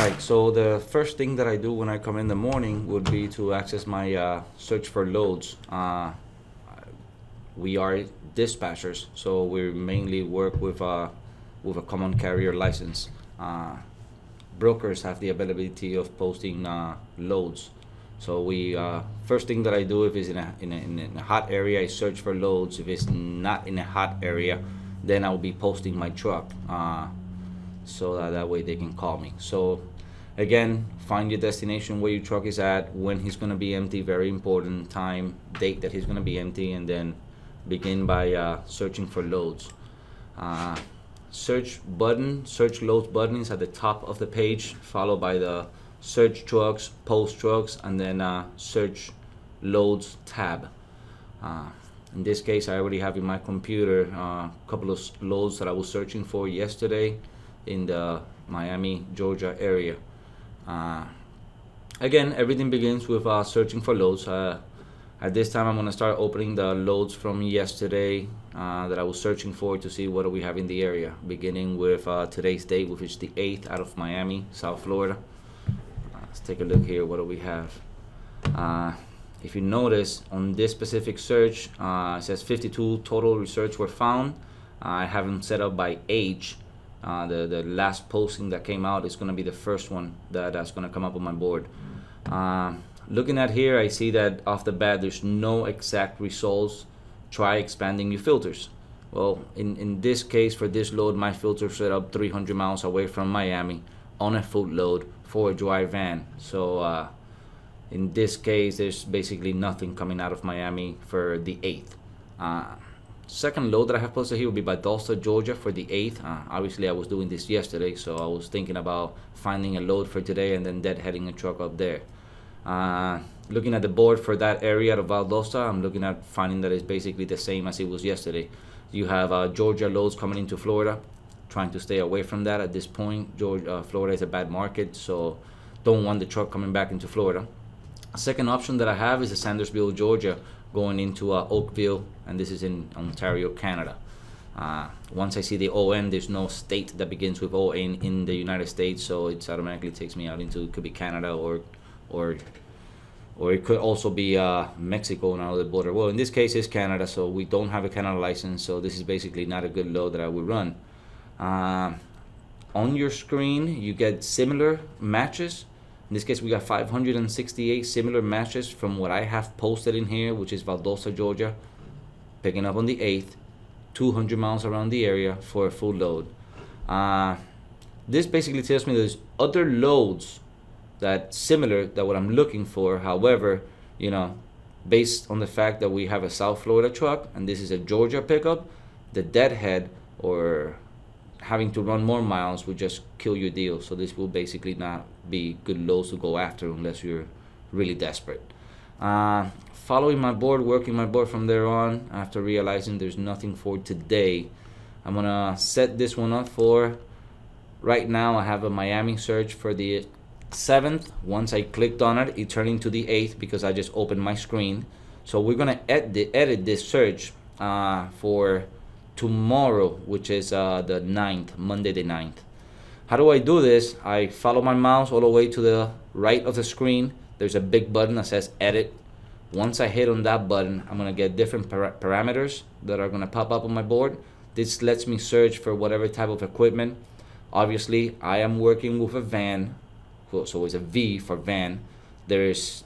Alright, so the first thing that I do when I come in the morning would be to access my search for loads. We are dispatchers, so we mainly work with a common carrier license. Brokers have the ability of posting loads. So we first thing that I do, if it's in a hot area, I search for loads. If it's not in a hot area, then I'll be posting my truck, so that way they can call me. So again, find your destination, where your truck is at, when he's going to be empty, very important, time, date that he's going to be empty, and then begin by searching for loads. Search loads button is at the top of the page, followed by the search trucks, post trucks, and then search loads tab. In this case, I already have in my computer a couple of loads that I was searching for yesterday in the Miami, Georgia area. Again, everything begins with searching for loads. At this time, I'm going to start opening the loads from yesterday that I was searching for, to see what do we have in the area, beginning with today's date, which is the 8th, out of Miami, South Florida. Let's take a look here. What do we have? If you notice, on this specific search, it says 52 total research were found. I have them set up by age. The last posting that came out is going to be the first one that's going to come up on my board. Looking at here, I see that off the bat there's no exact results. Try expanding your filters. Well, in this case, for this load, my filter set up 300 miles away from Miami on a foot load for a dry van. So in this case, there's basically nothing coming out of Miami for the 8th. Second load that I have posted here will be by Valdosta, Georgia, for the 8th. Obviously, I was doing this yesterday, so I was thinking about finding a load for today and then deadheading a truck up there. Looking at the board for that area of Valdosta, I'm looking at finding that it's basically the same as it was yesterday. You have Georgia loads coming into Florida, trying to stay away from that at this point. Florida is a bad market, so don't want the truck coming back into Florida. Second option that I have is the Sandersville, Georgia, going into Oakville, and this is in Ontario, Canada. Once I see the ON, there's no state that begins with ON in the United States, so it automatically takes me out into, it could be Canada or it could also be Mexico and the border. Well, in this case, it's Canada, so we don't have a Canada license, so this is basically not a good load that I would run. On your screen, you get similar matches. In this case, we got 568 similar matches from what I have posted in here, which is Valdosta, Georgia, picking up on the 8th, 200 miles around the area for a full load. This basically tells me there's other loads that similar that what I'm looking for. However, you know, based on the fact that we have a South Florida truck and this is a Georgia pickup, the deadhead or having to run more miles would just kill your deal. So this will basically not be good loads to go after unless you're really desperate. Following my board, working my board from there on, after realizing there's nothing for today, I'm gonna set this one up for, right now I have a Miami search for the 7th. Once I clicked on it, it turned into the 8th because I just opened my screen. So we're gonna edit this search for tomorrow, which is the 9th, Monday the 9th. How do I do this? I follow my mouse all the way to the right of the screen. There's a big button that says edit. Once I hit on that button, I'm gonna get different parameters that are gonna pop up on my board. This lets me search for whatever type of equipment. Obviously, I am working with a van, so it's a V for van. There's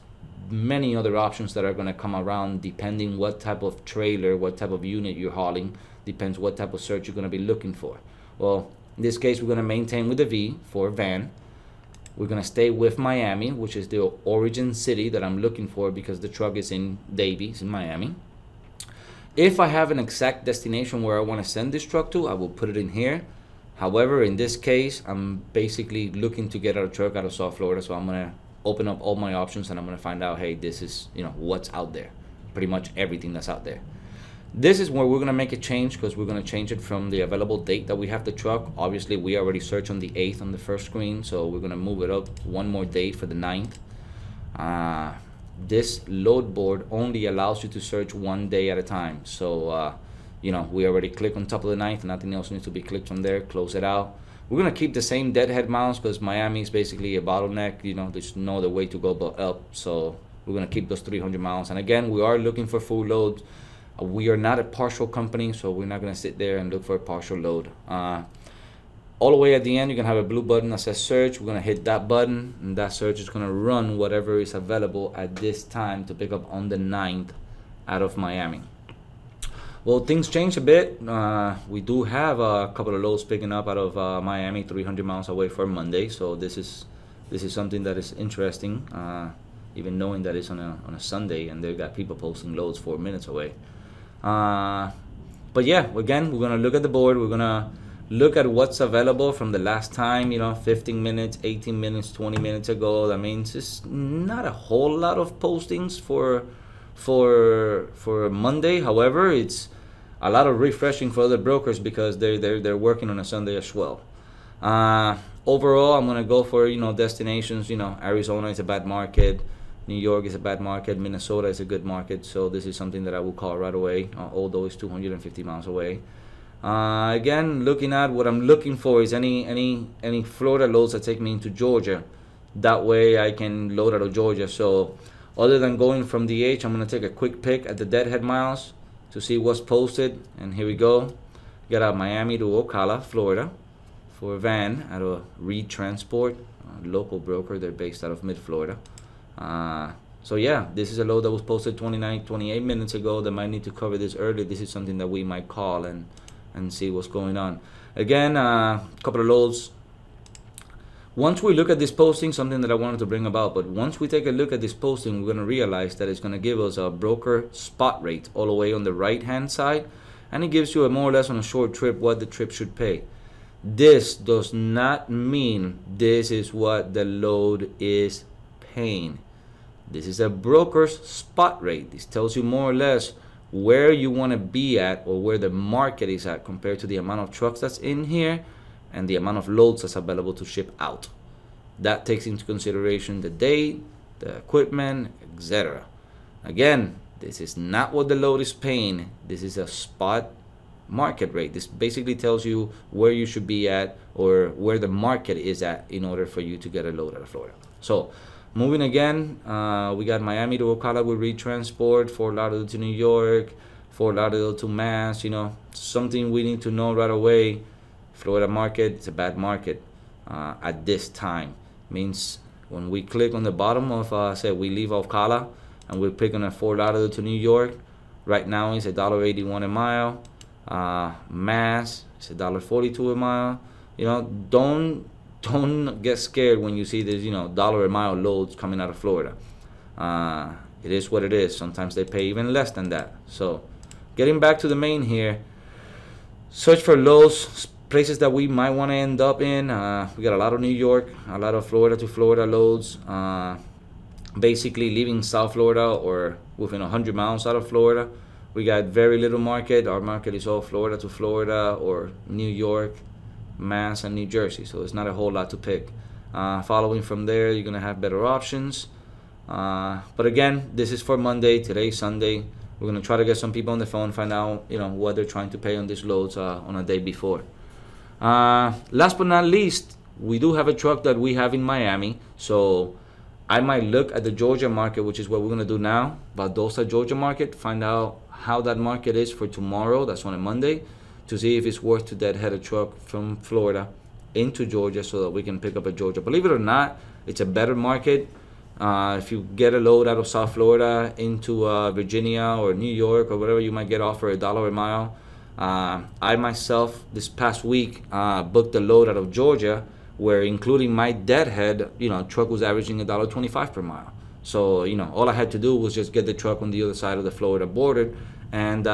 many other options that are going to come around depending what type of trailer, what type of unit you're hauling, depends what type of search you're going to be looking for. Well, in this case, we're going to maintain with the V for van. We're going to stay with Miami, which is the origin city that I'm looking for because the truck is in Davie, it's in Miami. If I have an exact destination where I want to send this truck to, I will put it in here. However, in this case, I'm basically looking to get our truck out of South Florida, so I'm gonna open up all my options and I'm gonna find out, hey, this is, you know, what's out there, pretty much everything that's out there. This is where we're gonna make a change because we're gonna change it from the available date that we have the truck. Obviously, we already searched on the 8th on the first screen, so we're gonna move it up one more date for the 9th. This load board only allows you to search one day at a time, so you know, we already click on top of the 9th, nothing else needs to be clicked from there. Close it out. We're gonna keep the same deadhead miles because Miami is basically a bottleneck. You know, there's no other way to go but up. So we're gonna keep those 300 miles. And again, we are looking for full loads. We are not a partial company, so we're not gonna sit there and look for a partial load. All the way at the end, you're gonna have a blue button that says search. We're gonna hit that button, and that search is gonna run whatever is available at this time to pick up on the 9th out of Miami. Well, things changed a bit. We do have a couple of loads picking up out of Miami, 300 miles away for Monday. So this is something that is interesting. Even knowing that it's on a Sunday and they've got people posting loads 4 minutes away. But yeah, again, we're gonna look at the board. We're gonna look at what's available from the last time. 15 minutes, 18 minutes, 20 minutes ago. That means it's not a whole lot of postings for Monday. However, it's a lot of refreshing for other brokers because they're working on a Sunday as well. Overall, I'm gonna go for destinations. Arizona is a bad market, New York is a bad market, Minnesota is a good market. So this is something that I will call right away, although it's 250 miles away. Again, looking at what I'm looking for is any Florida loads that take me into Georgia. That way I can load out of Georgia. So other than going from DH, I'm gonna take a quick pick at the deadhead miles to see what's posted. And here we go. Got out Miami to Ocala, Florida for a van out of Reed Transport, a local broker. They're based out of mid-Florida. So yeah, this is a load that was posted 28 minutes ago that might need to cover this early. This is something that we might call and see what's going on. Again, a couple of loads. Once we look at this posting, something that I wanted to bring about, but once we take a look at this posting, we're going to realize that it's going to give us a broker spot rate all the way on the right hand side, and it gives you a more or less on a short trip what the trip should pay. This does not mean this is what the load is paying. This is a broker's spot rate. This tells you more or less where you want to be at or where the market is at compared to the amount of trucks that's in here and the amount of loads that's available to ship out. That takes into consideration the date, the equipment, etc. Again, this is not what the load is paying. This is a spot market rate. This basically tells you where you should be at or where the market is at in order for you to get a load out of Florida. So moving again, we got Miami to Ocala with Reed Transport, Fort Lauderdale to New York, Fort Lauderdale to Mass. Something we need to know right away. Florida market, it's a bad market at this time. Means when we click on the bottom of, say we leave Ocala and we're picking a Fort Lauderdale to New York, right now it's $1.81 a mile. Mass, it's $1.42 a mile. Don't get scared when you see this, dollar a mile loads coming out of Florida. It is what it is. Sometimes they pay even less than that. So getting back to the main here, search for loads, places that we might want to end up in. We got a lot of New York, a lot of Florida to Florida loads. Basically leaving South Florida or within 100 miles out of Florida. We got very little market. Our market is all Florida to Florida or New York, Mass, and New Jersey. So it's not a whole lot to pick. Following from there, you're going to have better options. But again, this is for Monday. Today's Sunday. We're going to try to get some people on the phone, find out what they're trying to pay on these loads on a day before. Last but not least, we do have a truck that we have in Miami. So I might look at the Georgia market, which is what we're going to do now. Valdosta, Georgia market. Find out how that market is for tomorrow. That's on a Monday. To see if it's worth to deadhead a truck from Florida into Georgia so that we can pick up a Georgia. Believe it or not, it's a better market. If you get a load out of South Florida into Virginia or New York or whatever, you might get off for $1 a mile. I myself, this past week, booked a load out of Georgia where, including my deadhead, truck was averaging $1.25 per mile. So, all I had to do was just get the truck on the other side of the Florida border, and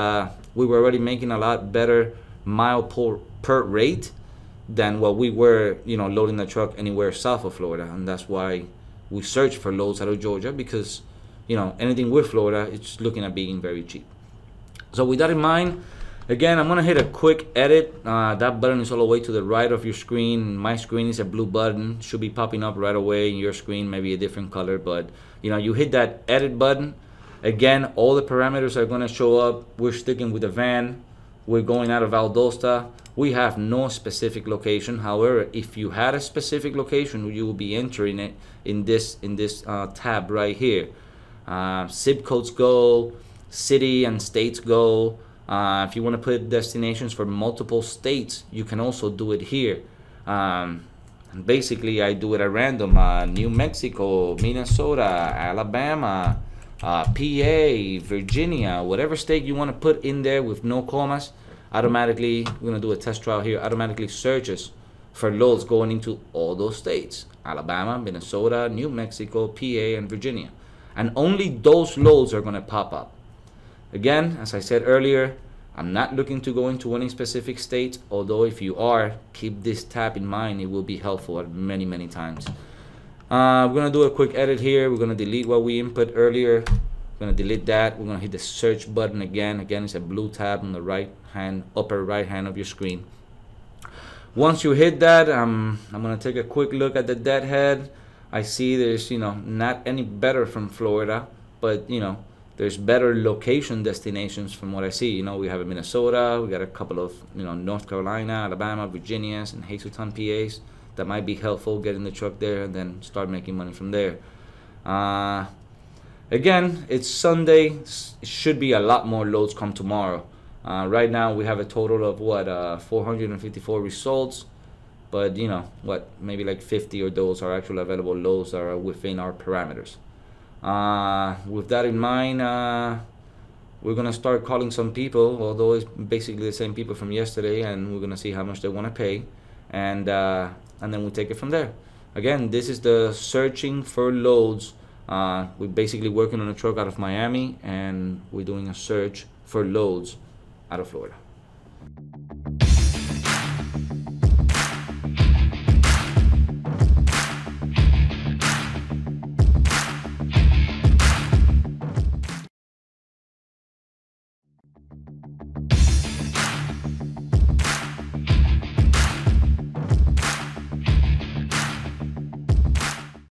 we were already making a lot better mile per rate than what we were, loading the truck anywhere south of Florida. And that's why we search for loads out of Georgia, because, anything with Florida, it's looking at being very cheap. So with that in mind, again, I'm going to hit a quick edit. That button is all the way to the right of your screen. My screen is a blue button. Should be popping up right away in your screen, maybe a different color. But, you hit that edit button. Again, all the parameters are going to show up. We're sticking with the van. We're going out of Valdosta. We have no specific location. However, if you had a specific location, you will be entering it in this tab right here. Zip codes go, city and states go. If you want to put destinations for multiple states, you can also do it here. And basically, I do it at random. New Mexico, Minnesota, Alabama, PA, Virginia, whatever state you want to put in there with no commas, automatically, we're going to do a test trial here, automatically searches for loads going into all those states: Alabama, Minnesota, New Mexico, PA, and Virginia. And only those loads are going to pop up. Again, as I said earlier, I'm not looking to go into any specific state, although if you are, keep this tab in mind. It will be helpful at many times. We're going to do a quick edit here. We're going to delete what we input earlier. We're going to delete that. We're going to hit the search button again. Again, it's a blue tab on the right hand, upper right hand of your screen. Once you hit that, I'm going to take a quick look at the deadhead. I see there's, not any better from Florida, but, there's better location destinations from what I see. We have a Minnesota, we got a couple of, North Carolina, Alabama, Virginias, and Hazleton, PAs. That might be helpful, getting the truck there and then start making money from there. Again, it's Sunday. It should be a lot more loads come tomorrow. Right now we have a total of 454 results, but maybe like 50 of those are actual available loads that are within our parameters. With that in mind, we're gonna start calling some people, although it's basically the same people from yesterday, and we're gonna see how much they want to pay, and then we take it from there. Again, this is the searching for loads. We're basically working on a truck out of Miami, and we're doing a search for loads out of Florida.